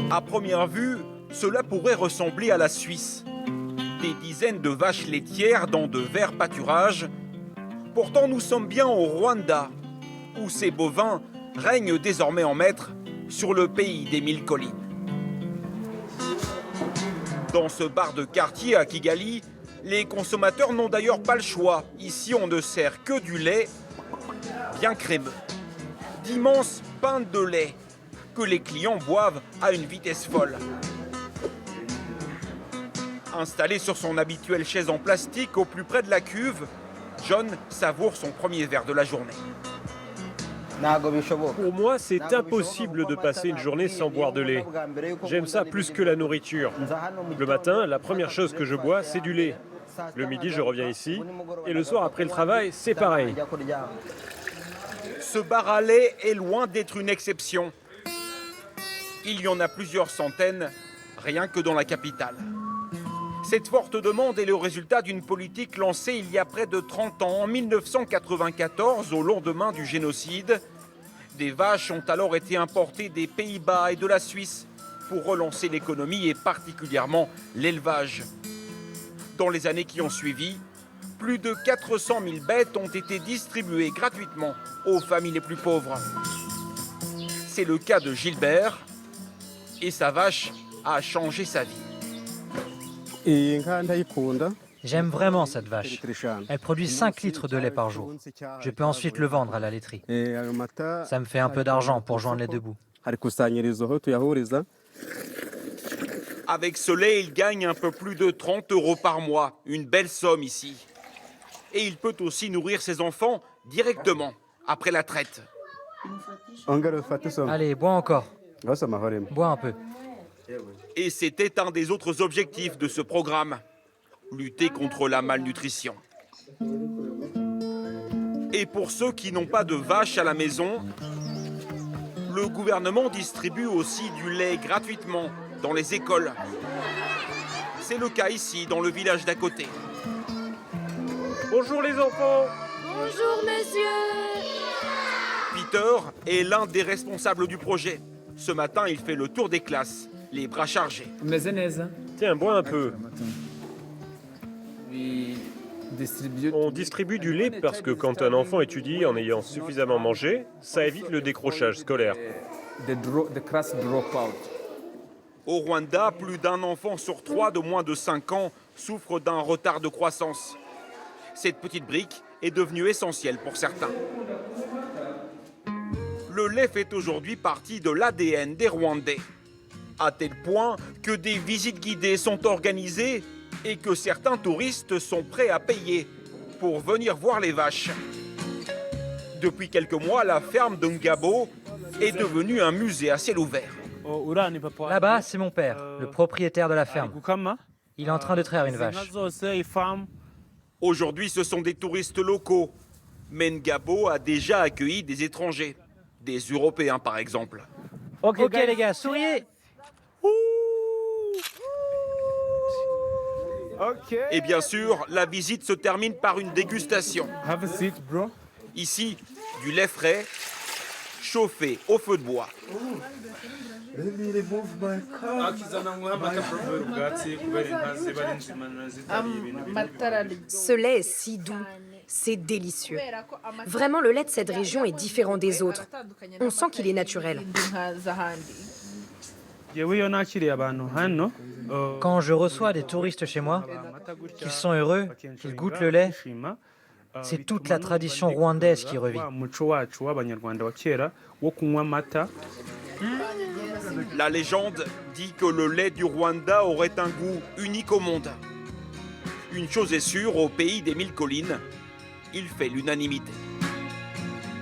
À première vue, cela pourrait ressembler à la Suisse. Des dizaines de vaches laitières dans de verts pâturages. Pourtant, nous sommes bien au Rwanda, où ces bovins règnent désormais en maître sur le pays des 1000 collines. Dans ce bar de quartier à Kigali, les consommateurs n'ont d'ailleurs pas le choix. Ici, on ne sert que du lait bien crémeux. D'immenses pintes de lait que les clients boivent à une vitesse folle. Installé sur son habituelle chaise en plastique au plus près de la cuve, John savoure son premier verre de la journée. Pour moi, c'est impossible de passer une journée sans boire de lait. J'aime ça plus que la nourriture. Le matin, la première chose que je bois, c'est du lait. Le midi, je reviens ici. Et le soir, après le travail, c'est pareil. Ce bar à lait est loin d'être une exception. Il y en a plusieurs centaines, rien que dans la capitale. Cette forte demande est le résultat d'une politique lancée il y a près de 30 ans, en 1994, au lendemain du génocide. Des vaches ont alors été importées des Pays-Bas et de la Suisse pour relancer l'économie et particulièrement l'élevage. Dans les années qui ont suivi, plus de 400 000 bêtes ont été distribuées gratuitement aux familles les plus pauvres. C'est le cas de Gilbert et sa vache a changé sa vie. J'aime vraiment cette vache. Elle produit 5 litres de lait par jour. Je peux ensuite le vendre à la laiterie. Ça me fait un peu d'argent pour joindre les deux bouts. Avec ce lait, il gagne un peu plus de 30 € par mois. Une belle somme ici. Et il peut aussi nourrir ses enfants directement, après la traite. Allez, bois encore. Bois un peu. Et c'était un des autres objectifs de ce programme, lutter contre la malnutrition. Et pour ceux qui n'ont pas de vaches à la maison, le gouvernement distribue aussi du lait gratuitement dans les écoles. C'est le cas ici, dans le village d'à côté. Bonjour les enfants! Bonjour, monsieur! Peter est l'un des responsables du projet. Ce matin, il fait le tour des classes, les bras chargés. Tiens, bois un peu. On distribue du lait parce que quand un enfant étudie en ayant suffisamment mangé, ça évite le décrochage scolaire. Au Rwanda, plus d'un enfant sur 3 de moins de 5 ans souffre d'un retard de croissance. Cette petite brique est devenue essentielle pour certains. Le lait fait aujourd'hui partie de l'ADN des Rwandais, à tel point que des visites guidées sont organisées et que certains touristes sont prêts à payer pour venir voir les vaches. Depuis quelques mois, la ferme de Ngabo est devenue un musée à ciel ouvert. Là-bas, c'est mon père, le propriétaire de la ferme. Il est en train de traire une vache. Aujourd'hui, ce sont des touristes locaux. Mais Ngabo a déjà accueilli des étrangers, des Européens par exemple. Ok les gars, souriez! Et bien sûr, la visite se termine par une dégustation. Ici, du lait frais, chauffé au feu de bois. Ce lait est si doux, c'est délicieux. Vraiment, le lait de cette région est différent des autres. On sent qu'il est naturel. Quand je reçois des touristes chez moi, qu'ils sont heureux, qu'ils goûtent le lait, c'est toute la tradition rwandaise qui revit. La légende dit que le lait du Rwanda aurait un goût unique au monde. Une chose est sûre, au pays des 1000 collines, il fait l'unanimité.